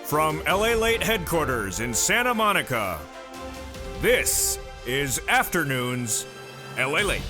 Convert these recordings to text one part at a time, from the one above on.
From LALATE headquarters in Santa Monica, this is Afternoons LALATE.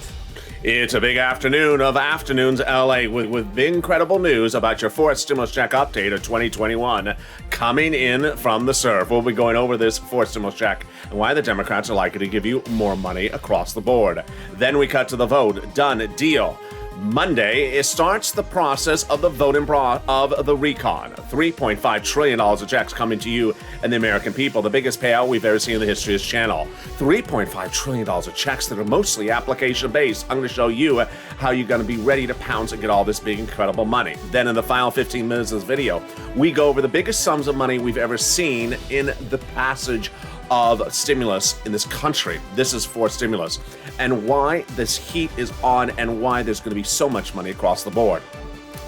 It's a big afternoon of Afternoons LA with big incredible news about your fourth stimulus check update of 2021 coming in from the surf. We'll be going over this fourth stimulus check and why the Democrats are likely to give you more money across the board. Then we cut to the vote. Done deal. Monday, it starts the process of the voting of the recon. $3.5 trillion of checks coming to you and the American people. The biggest payout we've ever seen in the history of this channel. $3.5 trillion of checks that are mostly application-based. I'm going to show you how you're going to be ready to pounce and get all this big, incredible money. Then in the final 15 minutes of this video, we go over the biggest sums of money we've ever seen in the passage of stimulus in this country. This is for stimulus, and why this heat is on and why there's going to be so much money across the board.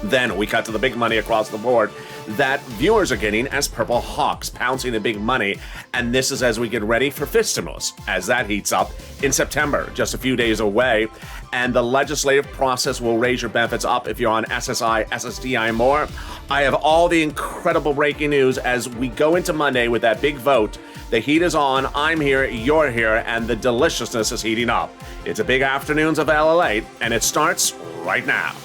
Then we cut to the big money across the board that viewers are getting as Purple Hawks pouncing the big money, and this is as we get ready for fifth stimulus as that heats up in September, just a few days away, and the legislative process will raise your benefits up if you're on SSI, SSDI, and more. I have all the incredible breaking news as we go into Monday with that big vote. The heat is on, I'm here, you're here, and the deliciousness is heating up. It's a big Afternoons of LALATE, and it starts right now.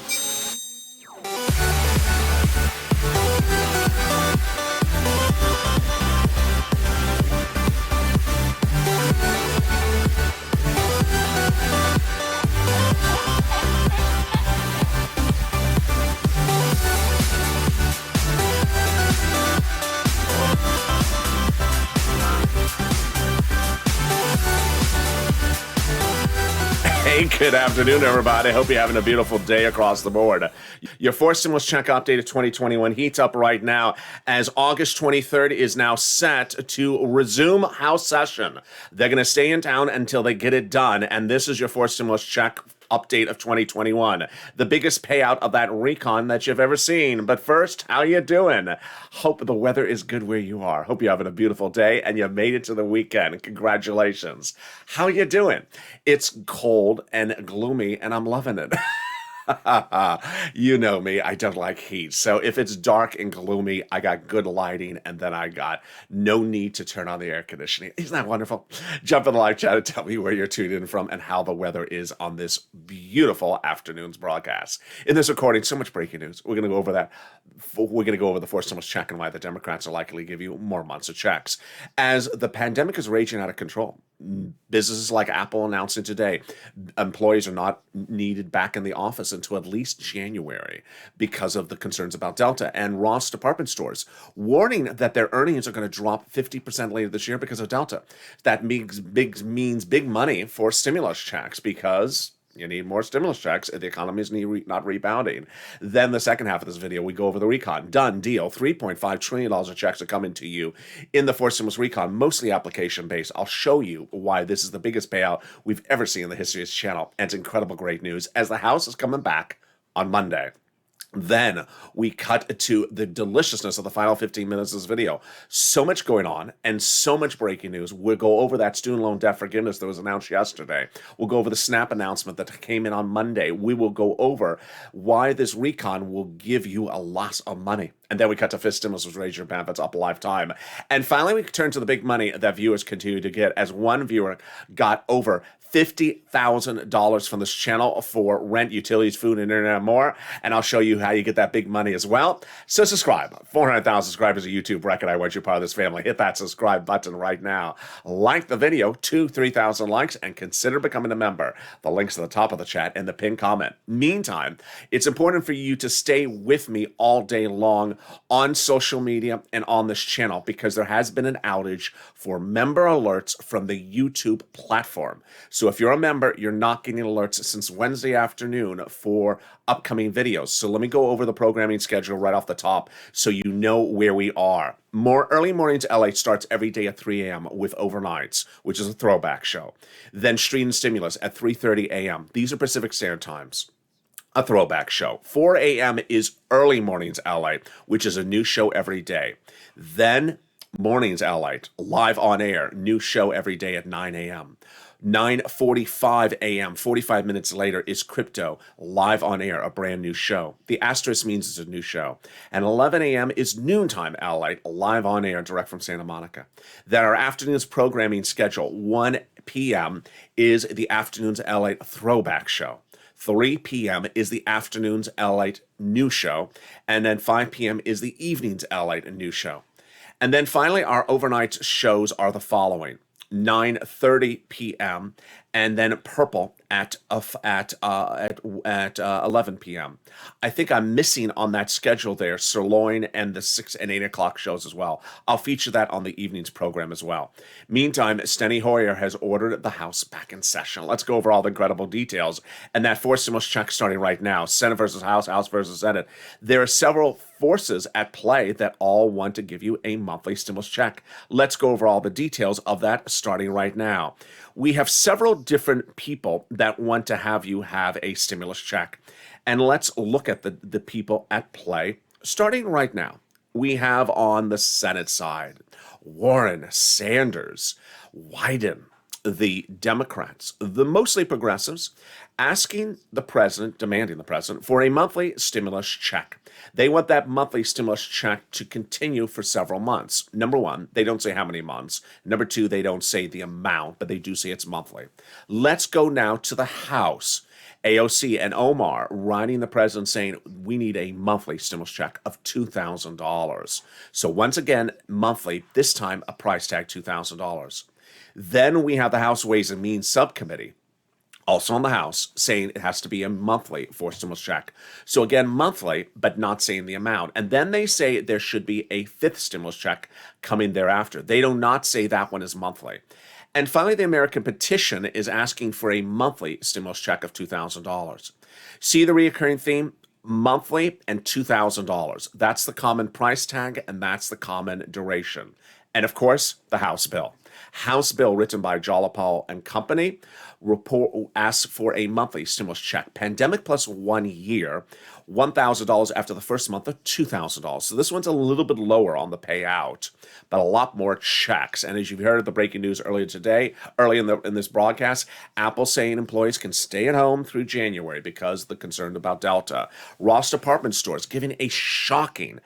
Hey, good afternoon, everybody. Hope you're having a beautiful day across the board. Your fourth stimulus check update of 2021 heats up right now as August 23rd is now set to resume House session. They're going to stay in town until they get it done, and this is your fourth stimulus check update of 2021. The biggest payout of that recon that you've ever seen. But first, how you doing? Hope the weather is good where you are. Hope you're having a beautiful day and you made it to the weekend. Congratulations. How you doing? It's cold and gloomy and I'm loving it. You know me, I don't like heat. So if it's dark and gloomy, I got good lighting and then I got no need to turn on the air conditioning. Isn't that wonderful? Jump in the live chat and tell me where you're tuned in from and how the weather is on this beautiful afternoon's broadcast. In this recording, so much breaking news. We're going to go over that. We're going to go over the fourth stimulus check and why the Democrats are likely to give you more months of checks. As the pandemic is raging out of control, businesses like Apple announcing today, employees are not needed back in the office until at least January because of the concerns about Delta, and Ross department stores warning that their earnings are going to drop 50% later this year because of Delta. That means big money for stimulus checks because you need more stimulus checks if the economy is not rebounding. Then the second half of this video, we go over the recon. Done deal. $3.5 trillion of checks are coming to you in the fourth stimulus recon, mostly application-based. I'll show you why this is the biggest payout we've ever seen in the history of this channel. And it's incredible great news as the House is coming back on Monday. Then we cut to the deliciousness of the final 15 minutes of this video. So much going on and so much breaking news. We'll go over that student loan debt forgiveness that was announced yesterday. We'll go over the SNAP announcement that came in on Monday. We will go over why this recon will give you a lot of money. And then we cut to fifth stimulus, which raise your benefits up a lifetime. And finally, we turn to the big money that viewers continue to get as one viewer got over $50,000 from this channel for rent, utilities, food, and internet and more. And I'll show you how you get that big money as well. So subscribe. 400,000 subscribers a YouTube record. I want you part of this family. Hit that subscribe button right now. Like the video, 3,000 likes, and consider becoming a member. The link's at the top of the chat and the pinned comment. Meantime, it's important for you to stay with me all day long on social media and on this channel because there has been an outage for member alerts from the YouTube platform. So if you're a member, you're not getting alerts since Wednesday afternoon for upcoming videos. So let me go over the programming schedule right off the top so you know where we are. More Early Mornings LA starts every day at 3 a.m. with Overnights, which is a throwback show. Then Street and Stimulus at 3:30 a.m. These are Pacific Standard Times. A throwback show. 4 a.m. is Early Mornings LA, which is a new show every day. Then Mornings LA, live on air, new show every day at 9 a.m. 9:45 a.m., 45 minutes later, is Crypto, live on air, a brand new show. The asterisk means it's a new show. And 11 a.m. is Noontime LALATE, live on air, direct from Santa Monica. Then our afternoon's programming schedule, 1 p.m. is the afternoon's LALATE Throwback Show. 3 p.m. is the afternoon's LALATE New Show. And then 5 p.m. is the evening's LALATE New Show. And then finally, our overnight shows are the following. 9:30 p.m. and then Purple at 11 p.m. I think I'm missing on that schedule there Sirloin and the 6 and 8 o'clock shows as well. I'll feature that on the evening's program as well. Meantime, Steny Hoyer has ordered the House back in session. Let's go over all the incredible details. And that fourth stimulus check starting right now. Senate versus House, House versus Senate. There are several forces at play that all want to give you a monthly stimulus check. Let's go over all the details of that starting right now. We have several different people that want to have you have a stimulus check. And let's look at the people at play starting right now. We have on the Senate side, Warren, Sanders, Wyden, the Democrats, the mostly progressives, asking the president, demanding the president, for a monthly stimulus check. They want that monthly stimulus check to continue for several months. Number one, they don't say how many months. Number two, they don't say the amount, but they do say it's monthly. Let's go now to the House. AOC and Omar writing the president saying we need a monthly stimulus check of $2,000. So once again, monthly, this time a price tag $2,000. Then we have the House Ways and Means Subcommittee, also on the House, saying it has to be a monthly for stimulus check. So again, monthly, but not saying the amount. And then they say there should be a fifth stimulus check coming thereafter. They do not say that one is monthly. And finally, the American Petition is asking for a monthly stimulus check of $2,000. See the reoccurring theme? Monthly and $2,000. That's the common price tag, and that's the common duration. And of course, the House bill. House bill written by Jolapal and Company asks for a monthly stimulus check. Pandemic plus 1 year, $1,000 after the first month of $2,000. So this one's a little bit lower on the payout, but a lot more checks. And as you've heard of the breaking news earlier today, early in this broadcast, Apple saying employees can stay at home through January because they're concerned about Delta. Ross Department Stores giving a shocking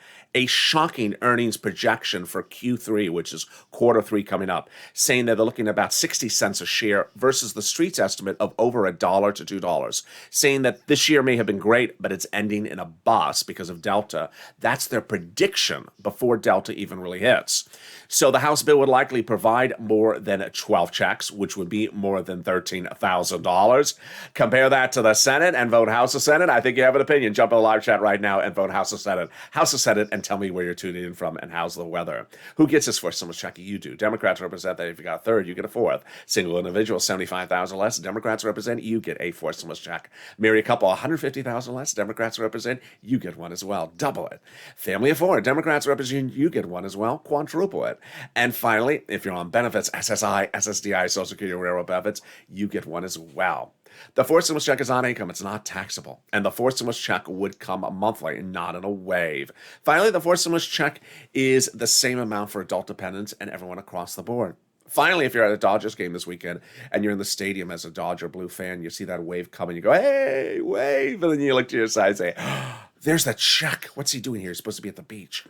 earnings projection for Q3, which is quarter three coming up, saying that they're looking at about 60 cents a share versus the street's estimate of over $1 to $2, saying that this year may have been great, but it's ending in a bust because of Delta. That's their prediction before Delta even really hits. So the House bill would likely provide more than 12 checks, which would be more than $13,000. Compare that to the Senate and vote House or Senate. I think you have an opinion. Jump in the live chat right now and vote House or Senate. House or Senate, and tell me where you're tuning in from and how's the weather. Who gets this first stimulus check? You do. Democrats represent that. If you got a third, you get a fourth. Single individual, $75,000 less. Democrats represent, you get a fourth stimulus check. Marry couple, $150,000 less. Democrats represent, you get one as well. Double it. Family of four, Democrats represent, you get one as well. Quadruple it. And finally, if you're on benefits, SSI, SSDI, Social Security, Railroad benefits, you get one as well. The fourth stimulus check is on income. It's not taxable. And the fourth stimulus check would come monthly, not in a wave. Finally, the fourth stimulus check is the same amount for adult dependents and everyone across the board. Finally, if you're at a Dodgers game this weekend and you're in the stadium as a Dodger Blue fan, you see that wave coming, you go, hey, wave. And then you look to your side and say, oh, there's that check. What's he doing here? He's supposed to be at the beach.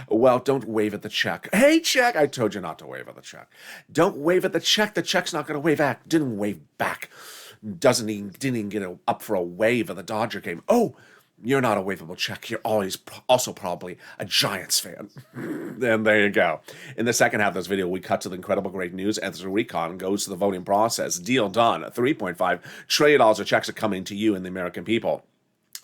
Well, don't wave at the check. Hey, check. I told you not to wave at the check. Don't wave at the check. The check's not going to wave back. Didn't wave back. Didn't even get up for a wave of the Dodger game. Oh, you're not a waveable check. You're always also probably a Giants fan. And there you go. In the second half of this video, we cut to the incredible great news as the recon goes to the voting process. Deal done. $3.5 trillion of checks are coming to you and the American people.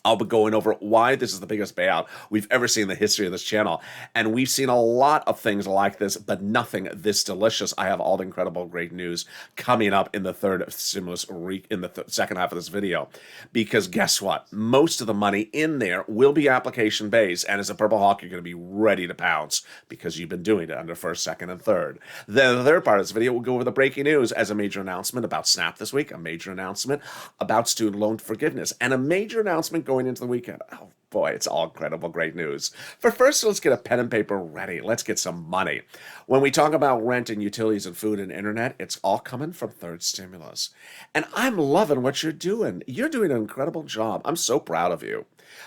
I'll be going over why this is the biggest payout we've ever seen in the history of this channel. And we've seen a lot of things like this, but nothing this delicious. I have all the incredible great news coming up in the third stimulus in the second half of this video. Because guess what? Most of the money in there will be application based. And as a Purple Hawk, you're going to be ready to pounce because you've been doing it under first, second, and third. Then the third part of this video, we'll go over the breaking news as a major announcement about SNAP this week, a major announcement about student loan forgiveness, and a major announcement going into the weekend. Oh, boy, it's all incredible, great news. But first, let's get a pen and paper ready. Let's get some money. When we talk about rent and utilities and food and internet, it's all coming from third stimulus. And I'm loving what you're doing. You're doing an incredible job. I'm so proud of you.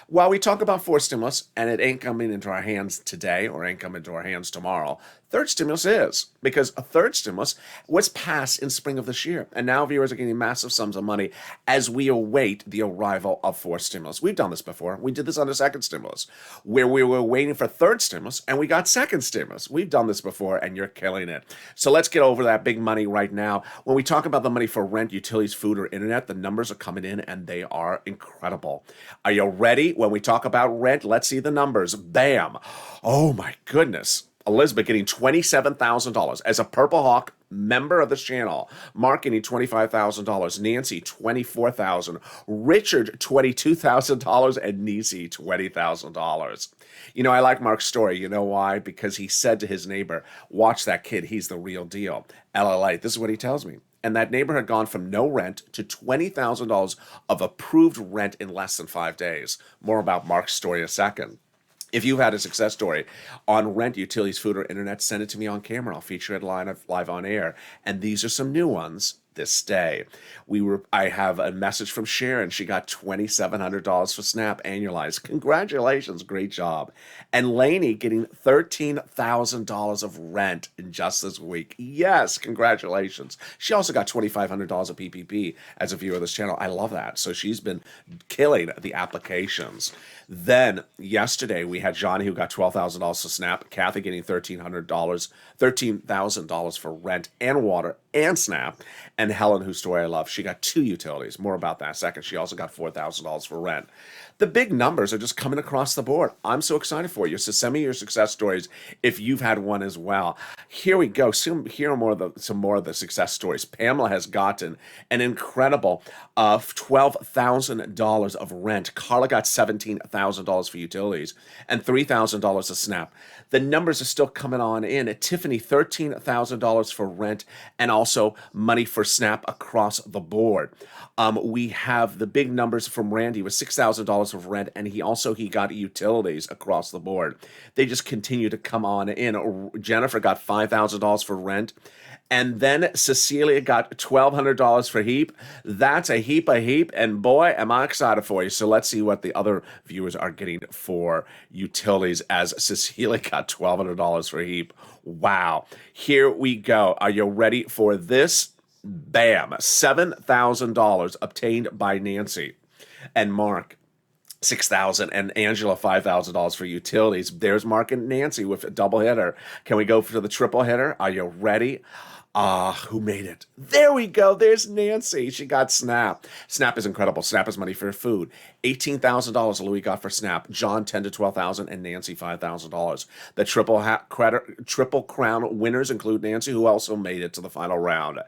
While we talk about fourth stimulus, and it ain't coming into our hands today or ain't coming into our hands tomorrow, third stimulus is, because a third stimulus was passed in spring of this year. And now viewers are getting massive sums of money as we await the arrival of fourth stimulus. We've done this before. We did this on the second stimulus, where we were waiting for third stimulus and we got second stimulus. We've done this before and you're killing it. So let's get over that big money right now. When we talk about the money for rent, utilities, food, or internet, the numbers are coming in and they are incredible. Are you ready? When we talk about rent, let's see the numbers. Bam. Oh my goodness. Elizabeth getting $27,000 as a Purple Hawk member of this channel. Mark getting $25,000. Nancy, $24,000. Richard, $22,000. And Nisi, $20,000. You know, I like Mark's story. You know why? Because he said to his neighbor, watch that kid. He's the real deal. LALATE. This is what he tells me. And that neighbor had gone from no rent to $20,000 of approved rent in less than 5 days. More about Mark's story in a second. If you've had a success story on rent, utilities, food, or internet, send it to me on camera. I'll feature it live on air. And these are some new ones this day. I have a message from Sharon. She got $2,700 for Snap annualized. Congratulations, great job. And Lainey getting $13,000 of rent in just this week. Yes, congratulations. She also got $2,500 of PPP as a viewer of this channel. I love that. So she's been killing the applications. Then yesterday we had Johnny who got $12,000 for Snap. Kathy getting $13,000 for rent and water and Snap. And Helen, whose story I love, she got 2 utilities. More about that in a second. She also got $4,000 for rent. The big numbers are just coming across the board. I'm so excited for you. So send me your success stories if you've had one as well. Here we go. Here are some more of the success stories. Pamela has gotten an incredible $12,000 of rent. Carla got $17,000 for utilities and $3,000 of Snap. The numbers are still coming on in. At Tiffany, $13,000 for rent and also money for Snap across the board. We have the big numbers from Randy with $6,000 of rent, and he got utilities across the board. They just continue to come on in. Jennifer got $5,000 for rent. And then Cecilia got $1,200 for HEAP. That's a heap, and boy, am I excited for you. So let's see what the other viewers are getting for utilities as Cecilia got $1,200 for HEAP. Wow. Here we go. Are you ready for this? Bam. $7,000 obtained by Nancy and Mark. $6,000 and Angela $5,000 for utilities. There's Mark and Nancy with a double hitter. Can we go for the triple hitter? Are you ready? Who made it? There we go. There's Nancy. She got Snap. Snap is incredible. Snap is money for food. $18,000 Louis got for Snap. John $10,000 to $12,000 and Nancy $5,000. The triple crown winners include Nancy, who also made it to the final round.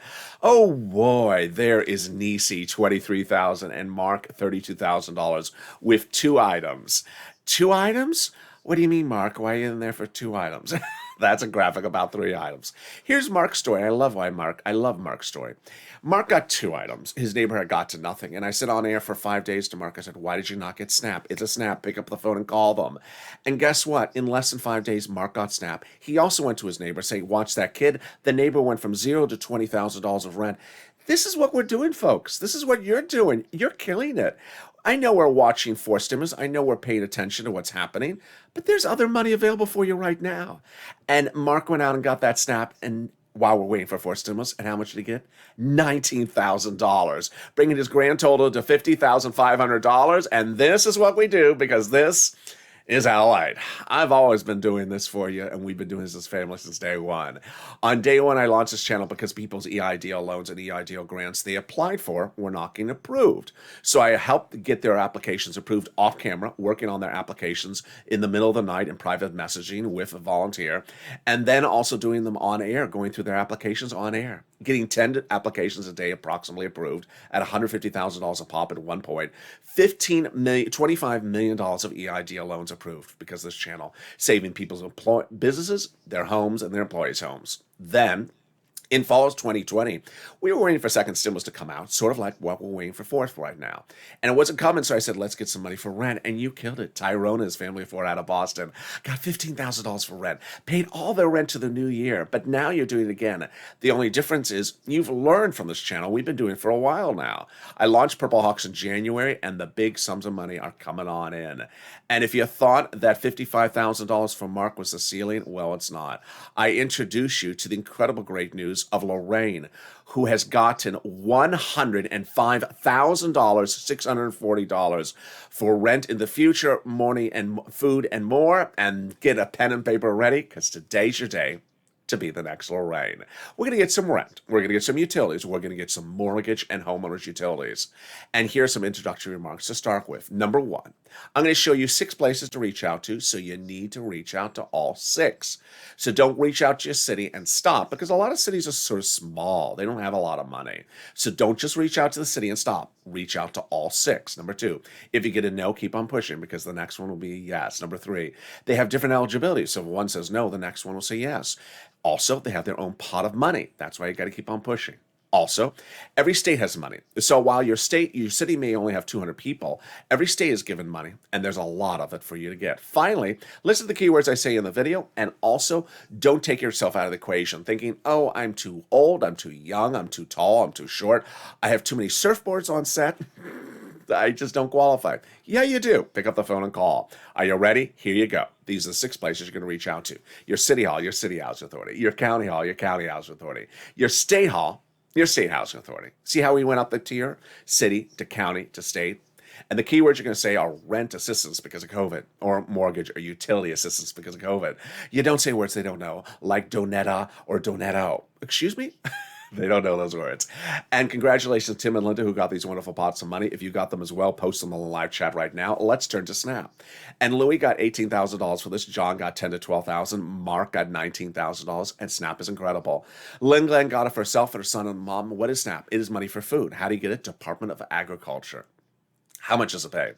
Oh boy, there is Nisi $23,000 and Mark $32,000 with 2 items. 2 items? What do you mean, Mark? Why are you in there for 2 items? That's a graphic about 3 items. Here's Mark's story. I love Mark's story. Mark got 2 items. His neighbor had got to nothing. And I said on air for 5 days to Mark, I said, why did you not get Snap? It's a Snap. Pick up the phone and call them. And guess what? In less than 5 days, Mark got Snap. He also went to his neighbor saying, watch that kid. The neighbor went from $0 to $20,000 of rent. This is what we're doing, folks. This is what you're doing. You're killing it. I know we're watching for stimulus. I know we're paying attention to what's happening, but there's other money available for you right now. And Mark went out and got that Snap, and while we're waiting for stimulus, and how much did he get? $19,000, bringing his grand total to $50,500. And this is what we do, because this is LALATE. I've always been doing this for you, and we've been doing this as family since day one. On day one, I launched this channel because people's EIDL loans and EIDL grants they applied for were not getting approved. So I helped get their applications approved off camera, working on their applications in the middle of the night in private messaging with a volunteer, and then also doing them on air, going through their applications on air. Getting 10 applications a day approximately approved at $150,000 a pop at one point. $25 million of EIDL loans approved because of this channel, saving people's businesses, their homes, and their employees' homes. Then In fall of 2020, we were waiting for second stimulus to come out, sort of like what we're waiting for fourth right now. And it wasn't coming, so I said, let's get some money for rent. And you killed it. Tyrone and his family of four out of Boston got $15,000 for rent, paid all their rent to the new year. But now you're doing it again. The only difference is you've learned from this channel. We've been doing it for a while now. I launched Purple Hawks in January, and the big sums of money are coming on in. And if you thought that $55,000 from Mark was the ceiling, well, it's not. I introduce you to the incredible great news of Lorraine, who has gotten $105,000, $640 for rent in the future, money and food and more. And get a pen and paper ready, because today's your day to be the next Lorraine. We're going to get some rent. We're going to get some utilities. We're going to get some mortgage and homeowners utilities. And here's some introductory remarks to start with. Number one, I'm going to show you 6 places to reach out to, so you need to reach out to all 6. So don't reach out to your city and stop, because a lot of cities are sort of small. They don't have a lot of money. So don't just reach out to the city and stop. Reach out to all 6. Number 2, if you get a no, keep on pushing, because the next one will be a yes. Number 3, they have different eligibility. So if one says no, the next one will say yes. Also, they have their own pot of money. That's why you got to keep on pushing. Also, every state has money. So while your city may only have 200 people, every state is given money, and there's a lot of it for you to get. Finally, listen to the keywords I say in the video, and also don't take yourself out of the equation thinking, oh, I'm too old, I'm too young, I'm too tall, I'm too short, I have too many surfboards on set. I just don't qualify. Yeah, you do. Pick up the phone and call. Are you ready? Here you go. These are the 6 places you're going to reach out to. Your city hall, your city housing authority. Your county hall, your county housing authority. Your state hall, your state housing authority. See how we went up the tier? City to county to state. And the keywords you're going to say are rent assistance because of COVID, or mortgage or utility assistance because of COVID. You don't say words they don't know, like donetta or donetto. Excuse me? They don't know those words. And congratulations, Tim and Linda, who got these wonderful pots of money. If you got them as well, post them on the live chat right now. Let's turn to Snap. And Louis got $18,000 for this. John got $10,000 to $12,000. Mark got $19,000. And Snap is incredible. Lynn Glenn got it for herself and her son and mom. What is Snap? It is money for food. How do you get it? Department of Agriculture. How much does it pay?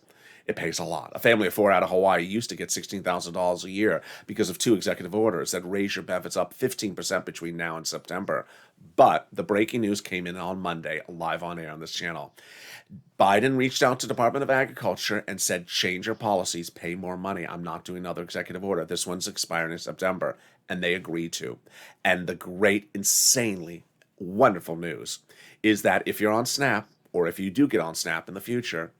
It pays a lot. A family of 4 out of Hawaii used to get $16,000 a year because of 2 executive orders that raise your benefits up 15% between now and September. But the breaking news came in on Monday, live on air on this channel. Biden reached out to Department of Agriculture and said, change your policies, pay more money. I'm not doing another executive order. This one's expiring in September. And they agreed to. And the great, insanely wonderful news is that if you're on SNAP, or if you do get on SNAP in the future,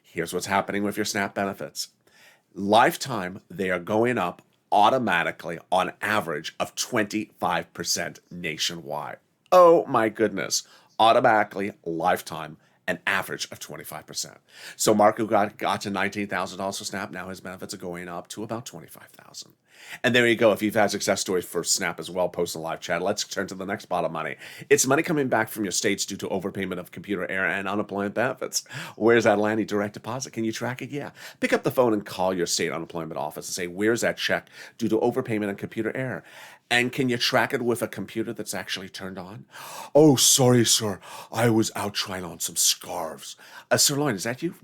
here's what's happening with your SNAP benefits. Lifetime, they are going up automatically on average of 25% nationwide. Oh my goodness. Automatically, lifetime, an average of 25%. So Mark, who got to $19,000 for SNAP, now his benefits are going up to about $25,000. And there you go. If you've had success stories for SNAP as well, post in the live chat. Let's turn to the next pot of money. It's money coming back from your states due to overpayment of computer error and unemployment benefits. Where's that landing? Direct deposit. Can you track it? Yeah. Pick up the phone and call your state unemployment office and say, where's that check due to overpayment and computer error? And can you track it with a computer that's actually turned on? Oh, sorry, sir. I was out trying on some scarves. Sirloin, is that you?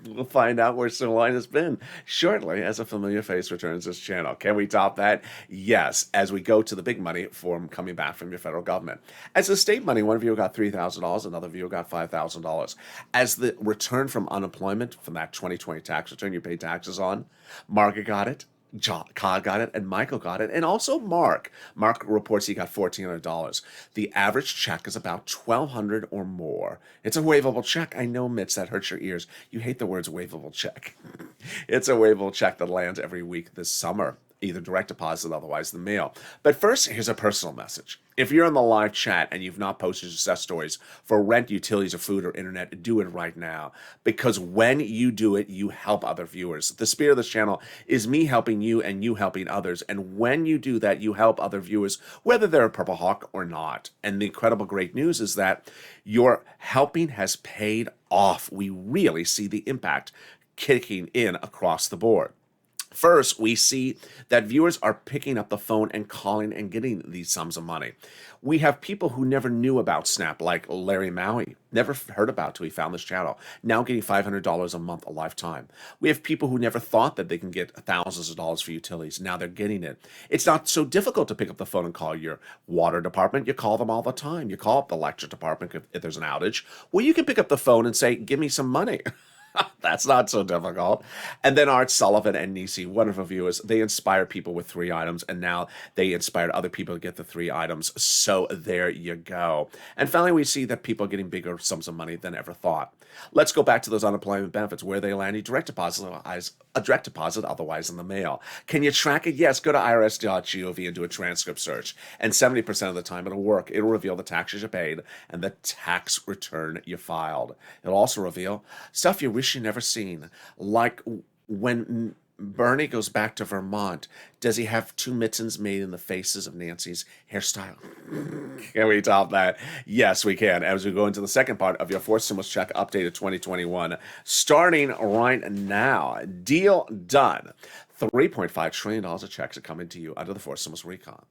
We'll find out where Sirloin has been shortly as a familiar face returns this channel. Can we top that? Yes, as we go to the big money from coming back from your federal government. As the state money, one viewer got $3,000, another viewer got $5,000. As the return from unemployment from that 2020 tax return you paid taxes on, Margaret got it. Ka got it, and Michael got it, and also Mark. Mark reports he got $1,400. The average check is about $1,200 or more. It's a waivable check. I know, Mitch, that hurts your ears. You hate the words waivable check. It's a waivable check that lands every week this summer, either direct deposit, otherwise the mail. But first, here's a personal message. If you're in the live chat and you've not posted success stories for rent, utilities, or food or internet, do it right now. Because when you do it, you help other viewers. The spirit of this channel is me helping you and you helping others. And when you do that, you help other viewers, whether they're a Purple Hawk or not. And the incredible great news is that your helping has paid off. We really see the impact kicking in across the board. First, we see that viewers are picking up the phone and calling and getting these sums of money. We have people who never knew about Snap, like Larry Maui, never heard about till he found this channel, now getting $500 a month a lifetime. We have people who never thought that they can get thousands of dollars for utilities. Now they're getting it. It's not so difficult to pick up the phone and call your water department. You call them all the time. You call up the electric department if there's an outage. Well, you can pick up the phone and say, give me some money. That's not so difficult. And then Art Sullivan and Nisi, wonderful viewers, they inspire people with 3 items, and now they inspired other people to get the 3 items. So there you go. And finally, we see that people are getting bigger sums of money than ever thought. Let's go back to those unemployment benefits. Where they land, direct deposit, otherwise in the mail. Can you track it? Yes, go to irs.gov and do a transcript search. And 70% of the time it'll work. It'll reveal the taxes you paid and the tax return you filed. It'll also reveal stuff you wish you never seen, like when Bernie goes back to Vermont, does he have 2 mittens made in the faces of Nancy's hairstyle? Can we top that? Yes, we can. As we go into the second part of your fourth stimulus check updated 2021, starting right now, deal done. $3.5 trillion of checks are coming to you under the fourth stimulus recon.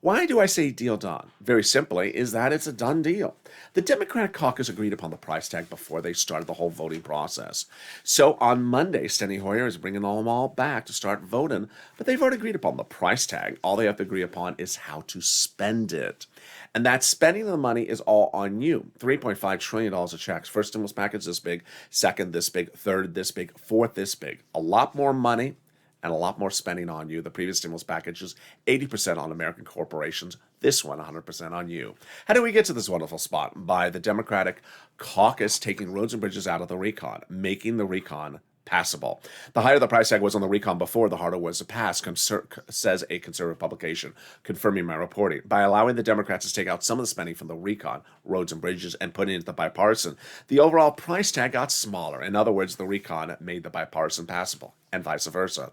Why do I say deal done? Very simply, is that it's a done deal. The Democratic caucus agreed upon the price tag before they started the whole voting process. So on Monday, Steny Hoyer is bringing them all back to start voting, but they've already agreed upon the price tag. All they have to agree upon is how to spend it. And that spending of the money is all on you. $3.5 trillion of checks. First stimulus package this big, second this big, third this big, fourth this big. A lot more money and a lot more spending on you. The previous stimulus package was 80% on American corporations. This one, 100% on you. How do we get to this wonderful spot? By the Democratic caucus taking roads and bridges out of the recon, making the recon passable. The higher the price tag was on the recon before, the harder it was to pass, says a conservative publication, confirming my reporting. By allowing the Democrats to take out some of the spending from the recon, roads and bridges, and putting it into the bipartisan, the overall price tag got smaller. In other words, the recon made the bipartisan passable, and vice versa.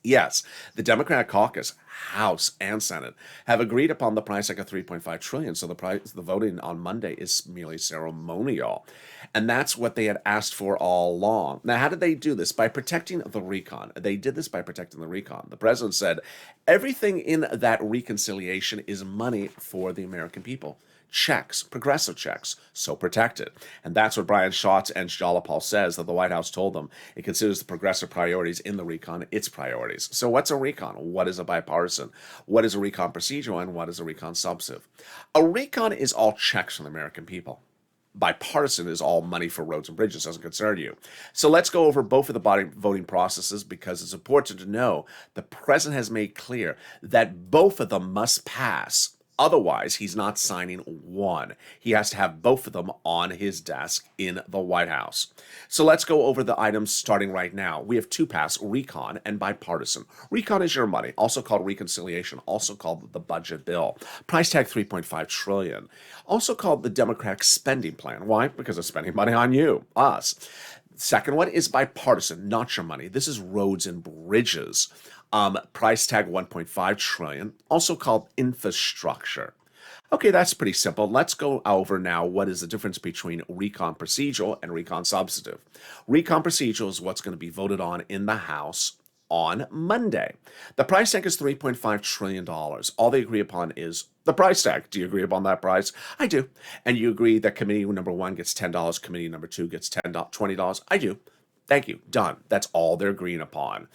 Yes, the caucus, House and Senate, have agreed upon the price tag of $3.5 trillion. So the voting on Monday is merely ceremonial, and that's what they had asked for all along. Now, how did they do this? By protecting the recon. They did this by protecting the recon. The president said everything in that reconciliation is money for the American people. Checks, progressive checks, so protected. And that's what Brian Schatz and Jalapal says, that the White House told them it considers the progressive priorities in the recon its priorities. So what's a recon? What is a bipartisan? What is a recon procedural? And what is a recon substantive? A recon is all checks from the American people. Bipartisan is all money for roads and bridges, doesn't concern you. So let's go over both of the voting processes, because it's important to know the president has made clear that both of them must pass. Otherwise, he's not signing one. He has to have both of them on his desk in the White House. So let's go over the items starting right now. We have 2 pass, recon and bipartisan. Recon is your money, also called reconciliation, also called the budget bill. Price tag $3.5 trillion, also called the Democratic spending plan. Why? Because it's spending money on you, us. Second one is bipartisan, not your money. This is roads and bridges. Price tag $1.5 trillion, also called infrastructure. Okay, that's pretty simple. Let's go over now what is the difference between recon procedural and recon substantive. Recon procedural is what's going to be voted on in the House on Monday. The price tag is $3.5 trillion. All they agree upon is the price tag. Do you agree upon that price? I do. And you agree that committee number 1 gets $10, committee number 2 gets $20? I do. Thank you. Done. That's all they're agreeing upon.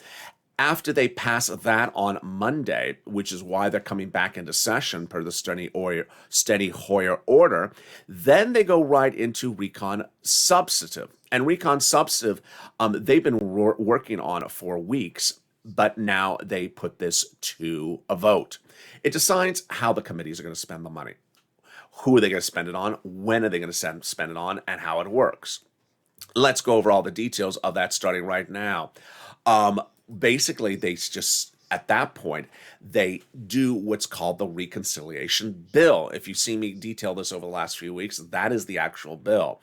After they pass that on Monday, which is why they're coming back into session per the Steny Hoyer order, then they go right into recon substantive. And recon substantive, they've been working on it for weeks, but now they put this to a vote. It decides how the committees are going to spend the money. Who are they going to spend it on? When are they going to spend it on? And how it works. Let's go over all the details of that starting right now. Basically, they just, at that point, they do what's called the reconciliation bill. If you've seen me detail this over the last few weeks, that is the actual bill.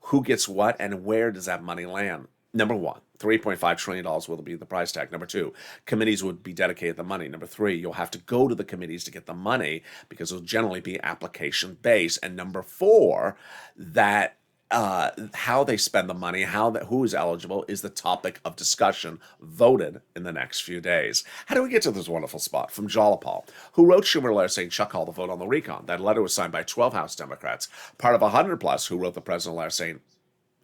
Who gets what and where does that money land? Number 1, $3.5 trillion will be the price tag. Number 2, committees would be dedicated the money. Number 3, you'll have to go to the committees to get the money because it'll generally be application-based. And number 4, that how they spend the money, who is eligible is the topic of discussion voted in the next few days. How do we get to this wonderful spot? From Jalapal, who wrote Schumer a letter saying Chuck called the vote on the recon. That letter was signed by 12 House Democrats, part of 100 plus who wrote the president a letter saying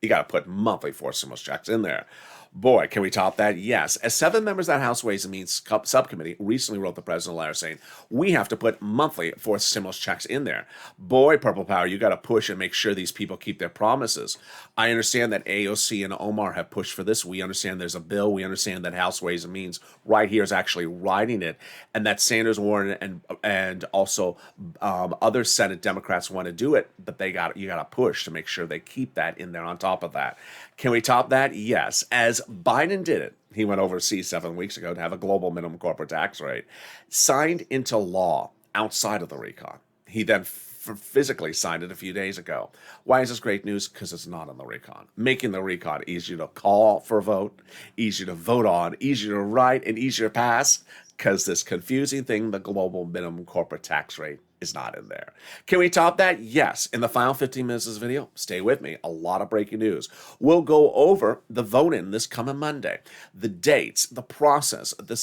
you got to put monthly forced stimulus checks in there. Boy, can we top that? Yes. As 7 members of that House Ways and Means subcommittee recently wrote the president a letter saying, we have to put monthly forced stimulus checks in there. Boy, Purple Power, you got to push and make sure these people keep their promises. I understand that AOC and Omar have pushed for this. We understand there's a bill. We understand that House Ways and Means right here is actually writing it, and that Sanders, Warren, and also other Senate Democrats want to do it, but you got to push to make sure they keep that in there on top of that. Can we top that? Yes. As Biden did it, he went overseas 7 weeks ago to have a global minimum corporate tax rate signed into law outside of the recon. He then physically signed it a few days ago. Why is this great news? Because it's not on the recon. Making the recon easier to call for a vote, easier to vote on, easier to write, and easier to pass, because this confusing thing, the global minimum corporate tax rate, is not in there. Can we top that? Yes. In the final 15 minutes of this video, stay with me. A lot of breaking news. We'll go over the vote-in this coming Monday, the dates, the process, the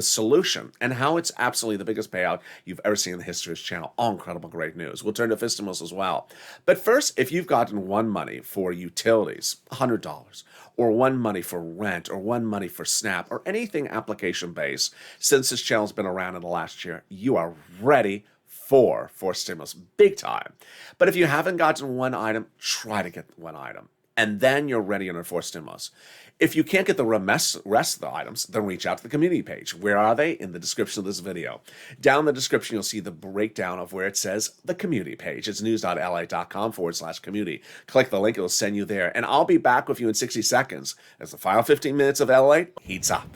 solution, and how it's absolutely the biggest payout you've ever seen in the history of this channel. All incredible great news. We'll turn to Fistimals as well. But first, if you've gotten one money for utilities, $100, or one money for rent, or one money for SNAP, or anything application-based, since this channel's been around in the last year, you are ready for stimulus, big time. But if you haven't gotten one item, try to get one item, and then you're ready under for stimulus. If you can't get the rest of the items, then reach out to the community page. Where are they? In the description of this video. Down in the description, you'll see the breakdown of where it says the community page. It's news.lalate.com/community. Click the link, it'll send you there. And I'll be back with you in 60 seconds as the final 15 minutes of LALATE heats up.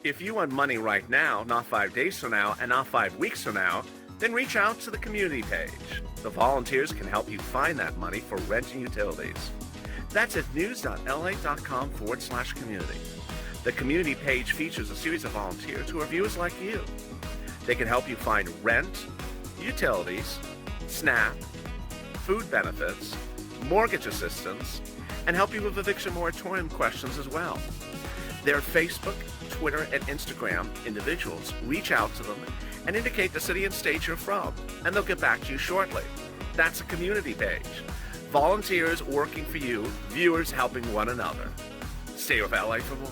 If you want money right now, not 5 days from now, and not 5 weeks from now, then reach out to the community page. The volunteers can help you find that money for rent and utilities. That's at news.lalate.com/community. The community page features a series of volunteers who are viewers like you. They can help you find rent, utilities, SNAP, food benefits, mortgage assistance, and help you with eviction moratorium questions as well. Their Facebook, Twitter, and Instagram individuals reach out to them and indicate the city and state you're from, and they'll get back to you shortly. That's a community page. Volunteers working for you, viewers helping one another. Stay with LA for more.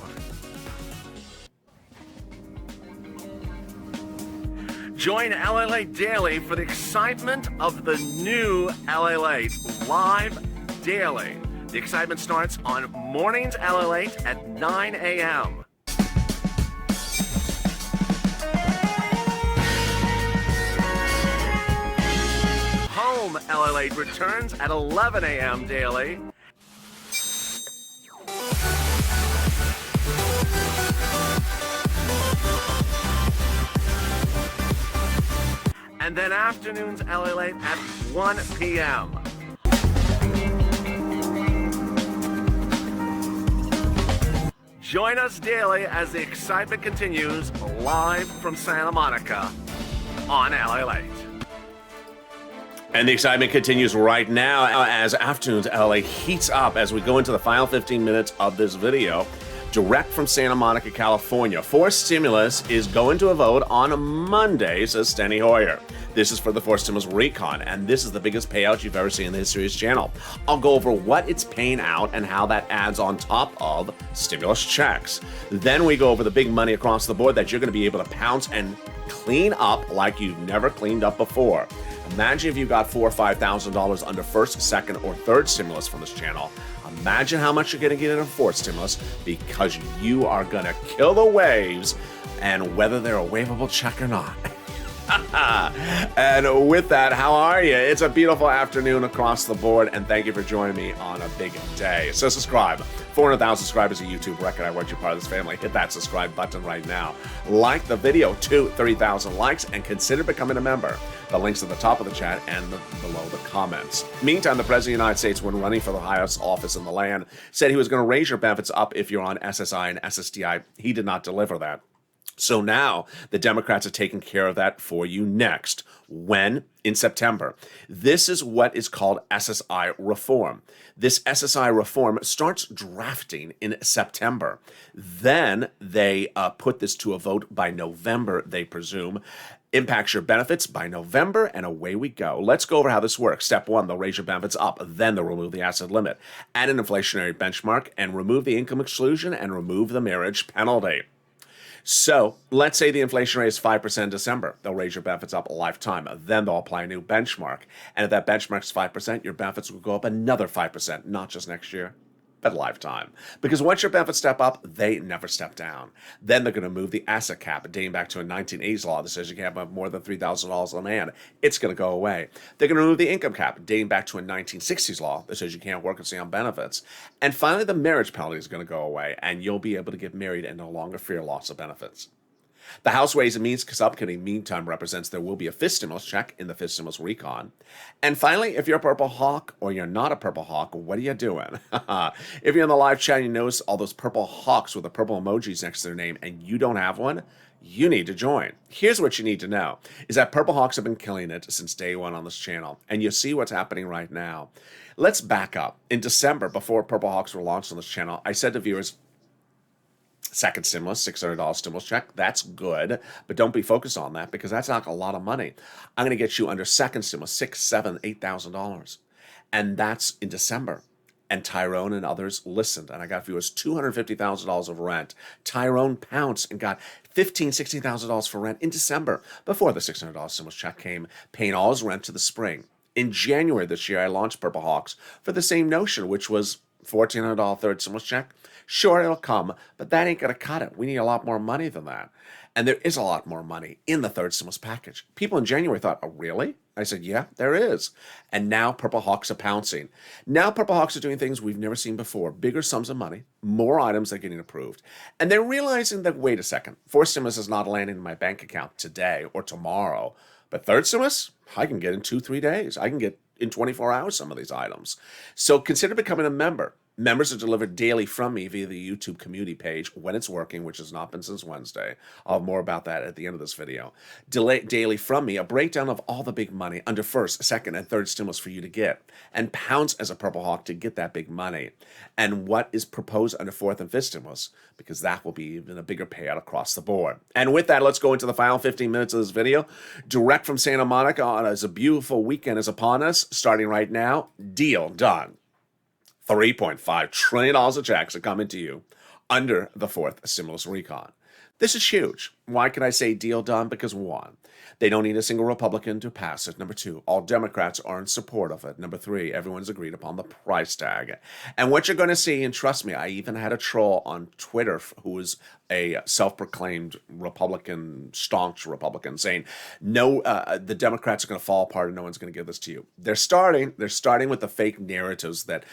Join LALATE Daily for the excitement of the new LALATE live daily. The excitement starts on mornings LALATE at 9 a.m. Home LALATE returns at 11 a.m. daily. And then afternoons LALATE at 1 p.m. Join us daily as the excitement continues live from Santa Monica on LALATE. And the excitement continues right now as Afternoons LA heats up as we go into the final 15 minutes of this video. Direct from Santa Monica, California. Forced stimulus is going to a vote on Monday, says Steny Hoyer. This is for the forced stimulus recon, and this is the biggest payout you've ever seen in the history of this channel. I'll go over what it's paying out and how that adds on top of stimulus checks. Then we go over the big money across the board that you're going to be able to pounce and clean up like you've never cleaned up before. Imagine if you got $4,000 or $5,000 under first, second, or third stimulus from this channel. Imagine how much you're going to get in a fourth stimulus, because you are going to kill the waves, and whether they're a waivable check or not. And with that, how are you? It's a beautiful afternoon across the board, and thank you for joining me on a big day. So subscribe. 400,000 subscribers a YouTube record. I want you part of this family. Hit that subscribe button right now. Like the video to 30,000 likes, and consider becoming a member. The link's at the top of the chat and below the comments. Meantime, the President of the United States, when running for the highest office in the land, said he was going to raise your benefits up if you're on SSI and SSDI. He did not deliver that. So now the Democrats are taking care of that for you next. When? In September. This is what is called SSI reform. This SSI reform starts drafting in September. Then they put this to a vote by November, they presume. Impacts your benefits by November, and away we go. Let's go over how this works. Step one, they'll raise your benefits up. Then they'll remove the asset limit, add an inflationary benchmark, and remove the income exclusion, and remove the marriage penalty. So let's say the inflation rate is 5% in December. They'll raise your benefits up a lifetime. Then they'll apply a new benchmark. And if that benchmark is 5%, your benefits will go up another 5%, not just next year, but a lifetime. Because once your benefits step up, they never step down. Then they're going to move the asset cap, dating back to a 1980s law that says you can't have more than $3,000 on hand. It's going to go away. They're going to remove the income cap, dating back to a 1960s law that says you can't work and stay on benefits. And finally, the marriage penalty is going to go away, and you'll be able to get married and no longer fear loss of benefits. The House Ways and Means Subcommittee, meantime, represents there will be a fifth stimulus check in the fifth stimulus recon. And finally, if you're a Purple Hawk or you're not a Purple Hawk, what are you doing? If you're in the live chat and you notice all those Purple Hawks with the purple emojis next to their name and you don't have one, you need to join. Here's what you need to know, is that Purple Hawks have been killing it since day one on this channel, and you see what's happening right now. Let's back up. In December, before Purple Hawks were launched on this channel, I said to viewers, second stimulus, $600 stimulus check. That's good, but don't be focused on that because that's not a lot of money. I'm going to get you under second stimulus, $6,000, $7,000, $8,000, and that's in December. And Tyrone and others listened, and I got viewers $250,000 of rent. Tyrone pounced and got $15,000, $16,000 for rent in December before the $600 stimulus check came, paying all his rent to the spring. In January this year, I launched Purple Hawks for the same notion, which was $1,400 third stimulus check. Sure, it'll come, but that ain't going to cut it. We need a lot more money than that. And there is a lot more money in the third stimulus package. People in January thought, oh, really? I said, yeah, there is. And now Purple Hawks are pouncing. Now Purple Hawks are doing things we've never seen before. Bigger sums of money, more items are getting approved. And they're realizing that, wait a second, fourth stimulus is not landing in my bank account today or tomorrow. But third stimulus, I can get in 2-3 days. I can get in 24 hours some of these items. So consider becoming a member. Members are delivered daily from me via the YouTube community page when it's working, which has not been since Wednesday. I'll have more about that at the end of this video. Daily from me, a breakdown of all the big money under first, second, and third stimulus for you to get. And pounce as a Purple Hawk to get that big money. And what is proposed under fourth and fifth stimulus, because that will be even a bigger payout across the board. And with that, let's go into the final 15 minutes of this video. Direct from Santa Monica as a beautiful weekend is upon us. Starting right now, deal done. $3.5 trillion of checks are coming to you under the fourth stimulus recon. This is huge. Why can I say deal done? Because one, they don't need a single Republican to pass it. Number two, all Democrats are in support of it. Number three, everyone's agreed upon the price tag. And what you're going to see, and trust me, I even had a troll on Twitter who was a self-proclaimed Republican, staunch Republican, saying, no, the Democrats are going to fall apart and no one's going to give this to you. They're starting with the fake narratives that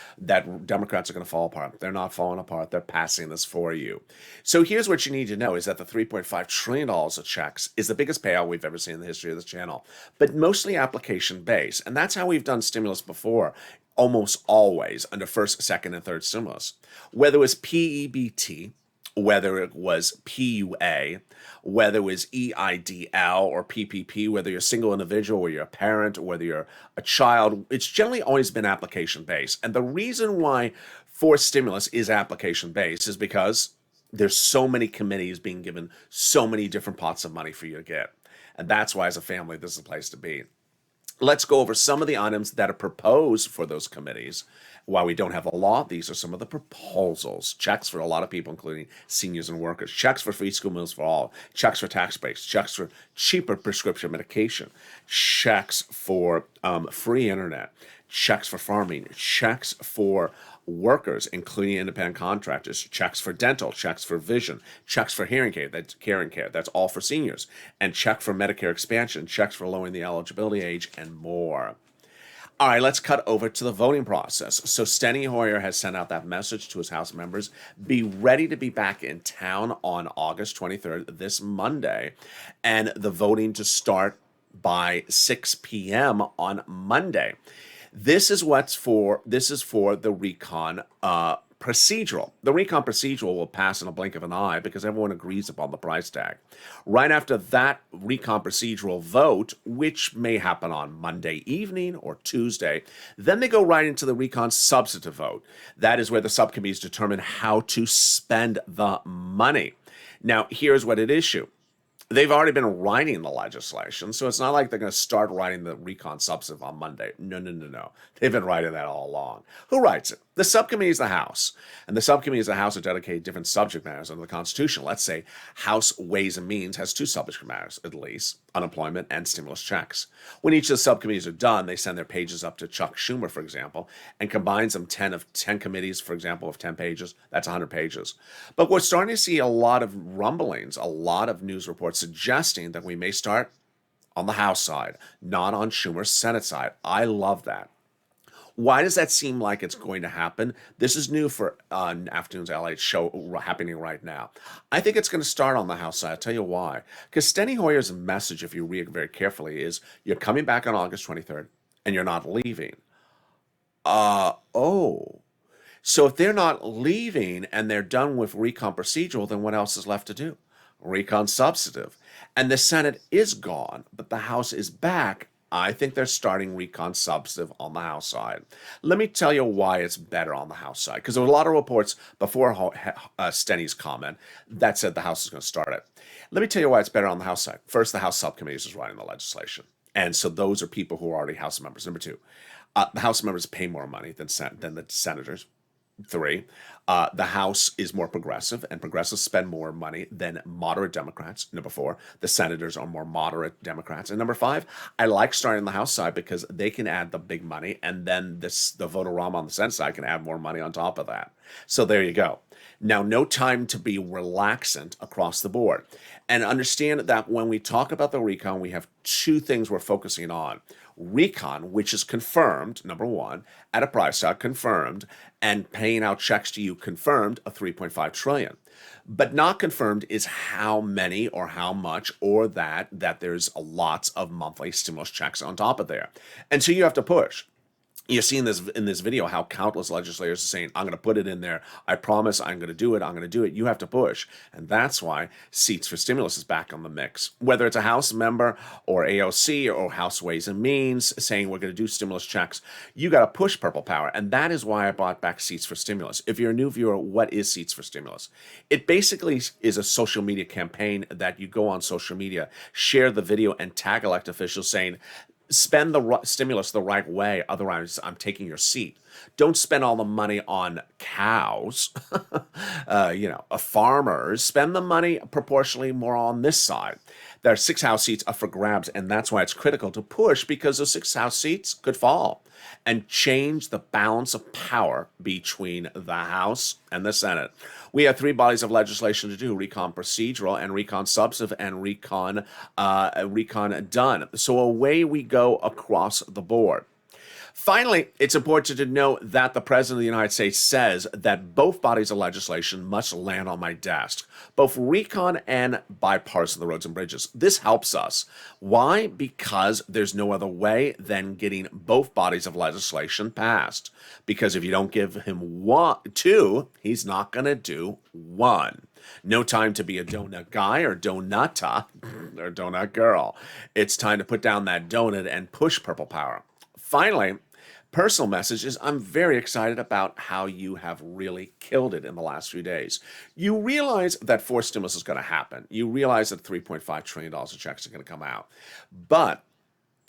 Democrats are going to fall apart. They're not falling apart. They're passing this for you. So here's what you need to know is that the $3.5 trillion of checks is the biggest payout we've ever seen in the history of this channel, but mostly application-based. And that's how we've done stimulus before, almost always under first, second, and third stimulus. Whether it was PEBT, whether it was PUA, whether it was EIDL or PPP, whether you're a single individual or you're a parent or whether you're a child, it's generally always been application-based. And the reason why fourth stimulus is application-based is because there's so many committees being given so many different pots of money for you to get. And that's why, as a family, this is the place to be. Let's go over some of the items that are proposed for those committees. While we don't have a law, these are some of the proposals. Checks for a lot of people, including seniors and workers. Checks for free school meals for all. Checks for tax breaks. Checks for cheaper prescription medication. Checks for free internet. Checks for farming. Checks for workers, including independent contractors, checks for dental, checks for vision, checks for hearing care, that's all for seniors, and check for Medicare expansion, checks for lowering the eligibility age, and more. All right, let's cut over to the voting process. So Steny Hoyer has sent out that message to his House members. Be ready to be back in town on August 23rd, this Monday, and the voting to start by 6 p.m. on Monday. This is for the recon procedural. The recon procedural will pass in a blink of an eye because everyone agrees upon the price tag. Right after that recon procedural vote, which may happen on Monday evening or Tuesday, then they go right into the recon substantive vote. That is where the subcommittees determine how to spend the money. Now, here's what at issue. They've already been writing the legislation, so it's not like they're going to start writing the recon substantive on Monday. No. They've been writing that all along. Who writes it? The subcommittee is the House, and the subcommittee is the House are dedicated to different subject matters under the Constitution. Let's say House Ways and Means has two subject matters, at least, unemployment and stimulus checks. When each of the subcommittees are done, they send their pages up to Chuck Schumer, for example, and combines them 10 committees, for example, of 10 pages. That's 100 pages. But we're starting to see a lot of rumblings, a lot of news reports suggesting that we may start on the House side, not on Schumer's Senate side. I love that. Why does that seem like it's going to happen? This is new for Afternoon's LALATE show happening right now. I think it's going to start on the House side. I'll tell you why. Because Steny Hoyer's message, if you read it very carefully, is you're coming back on August 23rd and you're not leaving. So if they're not leaving and they're done with recon procedural, then what else is left to do? Recon substantive. And the Senate is gone, but the House is back. I think they're starting recon substantive on the House side. Let me tell you why it's better on the House side, because there were a lot of reports before Steny's comment that said the House is going to start it. Let me tell you why it's better on the House side. First, the House subcommittees is writing the legislation, and so those are people who are already House members. Number two, the House members pay more money than the senators. Three, the House is more progressive, and progressives spend more money than moderate Democrats. Number four, the senators are more moderate Democrats. And number five, I like starting on the House side because they can add the big money, and then the vote-a-rama on the Senate side can add more money on top of that. So there you go. Now, no time to be relaxant across the board. And understand that when we talk about the recon, we have two things we're focusing on. Recon, which is confirmed, number one, at a price tag, confirmed, and paying out checks to you, confirmed, a $3.5 trillion. But not confirmed is how many or how much, or that there's lots of monthly stimulus checks on top of there. And so you have to push. You're seeing this in this video, how countless legislators are saying, I'm going to put it in there. I promise I'm going to do it. I'm going to do it. You have to push. And that's why Seats for Stimulus is back on the mix. Whether it's a House member or AOC or House Ways and Means saying we're going to do stimulus checks, you got to push Purple Power. And that is why I brought back Seats for Stimulus. If you're a new viewer, what is Seats for Stimulus? It basically is a social media campaign that you go on social media, share the video, and tag elected officials saying, spend the stimulus the right way, otherwise I'm taking your seat. Don't spend all the money on cows, farmers. Spend the money proportionally more on this side. There are 6 House seats up for grabs, and that's why it's critical to push, because those 6 House seats could fall and change the balance of power between the House and the Senate. We have 3 bodies of legislation to do: recon procedural and recon substantive and recon done. So away we go across the board. Finally, it's important to note that the President of the United States says that both bodies of legislation must land on my desk, both recon and bipartisan, the roads and bridges. This helps us. Why? Because there's no other way than getting both bodies of legislation passed. Because if you don't give him 2, he's not going to do 1. No time to be a donut guy or donutta or donut girl. It's time to put down that donut and push Purple Power. Finally, personal message is I'm very excited about how you have really killed it in the last few days. You realize that forced stimulus is going to happen. You realize that $3.5 trillion of checks are going to come out. But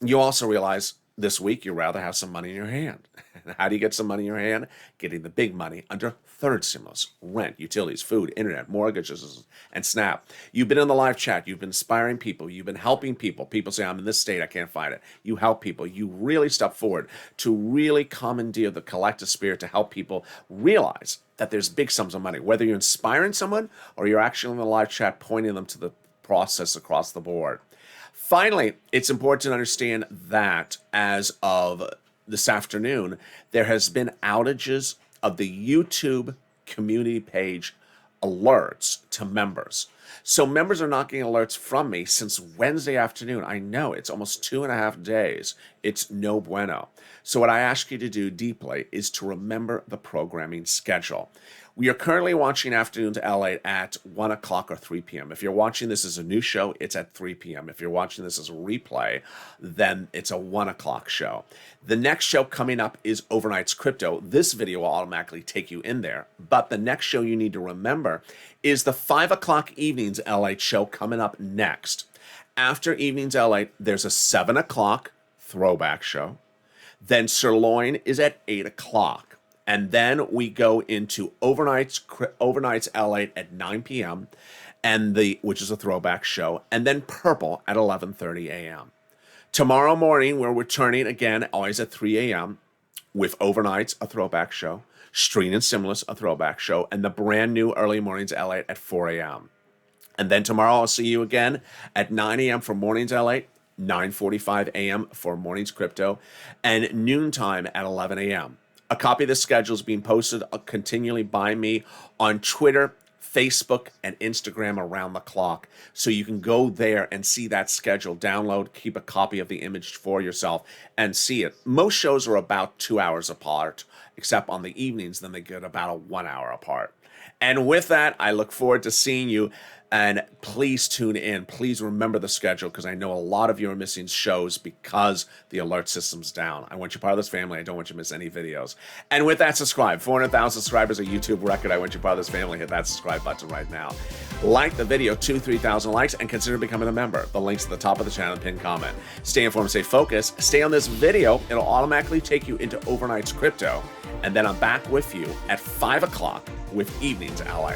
you also realize this week you'd rather have some money in your hand. How do you get some money in your hand? Getting the big money under third stimulus: rent, utilities, food, internet, mortgages, and SNAP. You've been in the live chat. You've been inspiring people. You've been helping people. People say, I'm in this state, I can't find it. You help people. You really step forward to really commandeer the collective spirit to help people realize that there's big sums of money, whether you're inspiring someone or you're actually in the live chat pointing them to the process across the board. Finally, it's important to understand that as of this afternoon, there has been outages of the YouTube community page alerts to members. So members are not getting alerts from me since Wednesday afternoon. I know it's almost 2.5 days. It's no bueno. So what I ask you to do deeply is to remember the programming schedule. We are currently watching Afternoons LA at 1 o'clock or 3 p.m. If you're watching this as a new show, it's at 3 p.m. If you're watching this as a replay, then it's a 1 o'clock show. The next show coming up is Overnight's Crypto. This video will automatically take you in there. But the next show you need to remember is the 5 o'clock Evenings LA show coming up next. After Evenings LA, there's a 7 o'clock throwback show. Then Sirloin is at 8 o'clock. And then we go into Overnight's LA at 9 p.m. which is a throwback show, and then Purple at 11:30 a.m. Tomorrow morning, we're returning again, always at 3 a.m. with Overnights, a throwback show, Street and Simless, a throwback show, and the brand new Early Mornings LA at 4 a.m. And then tomorrow I'll see you again at 9 a.m. for Mornings LA, 9:45 a.m. for Mornings Crypto, and noontime at 11 a.m. A copy of the schedule is being posted continually by me on Twitter, Facebook, and Instagram around the clock. So you can go there and see that schedule, download, keep a copy of the image for yourself, and see it. Most shows are about 2 hours apart, except on the evenings, then they get about a 1 hour apart. And with that, I look forward to seeing you. And please tune in. Please remember the schedule, because I know a lot of you are missing shows because the alert system's down. I want you part of this family. I don't want you to miss any videos. And with that, subscribe. 400,000 subscribers, a YouTube record. I want you part of this family. Hit that subscribe button right now. Like the video, 3,000 likes, and consider becoming a member. The link's at the top of the channel, pinned comment. Stay informed, stay focused. Stay on this video. It'll automatically take you into Overnight's Crypto. And then I'm back with you at 5 o'clock with Evenings LA.